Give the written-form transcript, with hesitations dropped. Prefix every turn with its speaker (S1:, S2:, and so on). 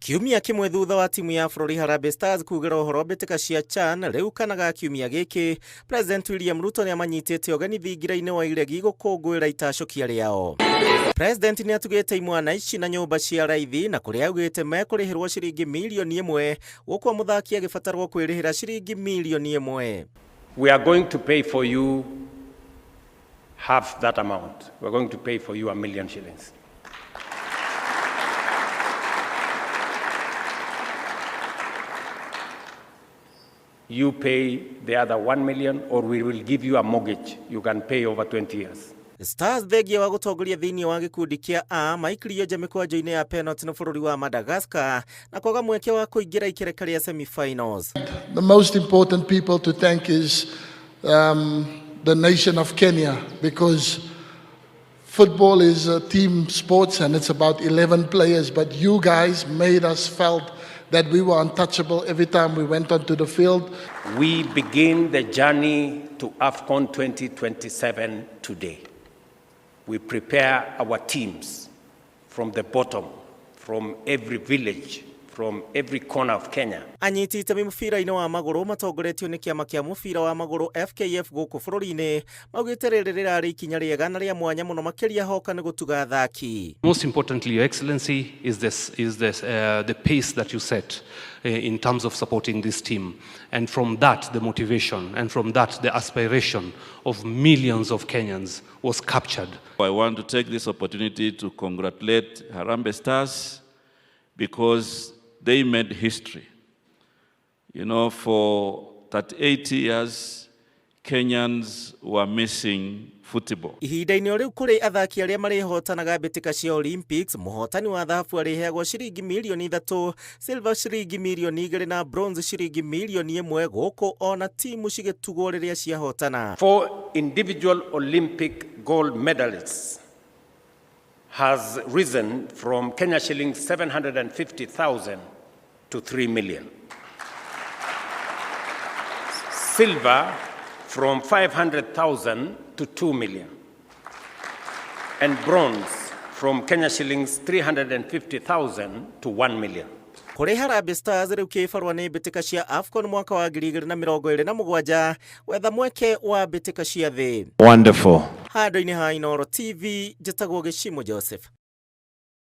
S1: Kiumia kimwe thutha wa timu ya bũrũri Harambee Stars kugera ũhoro mbĩtĩka cia CHAN rĩu kanaga kiumia gĩkĩ President Ruto nĩ amanyitĩte ũgeni thingira-inĩ wa iregi gũkũngũĩra itacokia rĩao. President nĩ atugĩte imwana ici na nyũmba cia raithi na kũrĩa augĩte mekwĩrĩhĩrwo ciringi milioni 1 gũkũ mũthaki agĩbatarwo kwĩrĩhĩra ciringi milioni 1.
S2: We are going to pay for you half that amount. We are going to pay for you $1 million. You pay the other 1 million, or we will give you a mortgage you can pay over 20 years.
S1: Stars thengia wa gũtongoria thĩinĩ wa gĩkundi kĩa A maikirio nja mĩkwanjo-inĩ ya penalty na bũrũri wa Madagascar na kwaga mweke wa kũingĩra ikereka rĩa semi-finals.
S3: The most important people to thank is the nation of Kenya, because football is a team sports and it's about 11 players, but you guys made us felt that we were untouchable every time we went onto the field.
S2: We begin the journey to AFCON 2027 today. We prepare our teams from the bottom, from every village, from every corner of Kenya.
S1: Anyiti itemi mũbira-inĩ wa magũrũ matongoretio nĩ kĩama kĩa mũbira wa magũrũ FKF gũkũ bũrũri-inĩ maugĩte rĩrĩ rĩrarĩ ikinya rĩega na rĩa mwanya mũno makĩria hoka nĩ gũtuga athaki.
S4: Most importantly, Your Excellency, is the pace that you set in terms of supporting this team, and from that the motivation, and from that the aspiration of millions of Kenyans was captured.
S5: I want to take this opportunity to congratulate Harambee Stars, because they made history. You know, for 38 years, Kenyans were missing football.
S1: Ihinda-inĩ rĩu kũrĩ athaki arĩa marĩhotanaga mbĩtĩka cia Olympics, mũhotani wa thahabu arĩheagwo ciringi milioni 3, silver ciringi milioni 2 na bronze ciringi milioni 1 gũkũ ona timu cigĩtugwo rĩrĩa ciahotana.
S2: 4 individual Olympic gold medalists has risen from Kenya shillings 750,000 to 3 million. Silver from 500,000 to 2 million. And bronze from Kenya shillings 350,000 to 1 million.
S1: Kũrĩ Harambee Stars rĩu kĩbarũa nĩ mbĩtĩka cia AFCON mwaka wa 2027 wetha mweke wa mbĩtĩka cia thĩ.
S6: Wonderful.
S1: Handũ-inĩ ha Inooro TV, njĩtagwo Gĩcimo Joseph.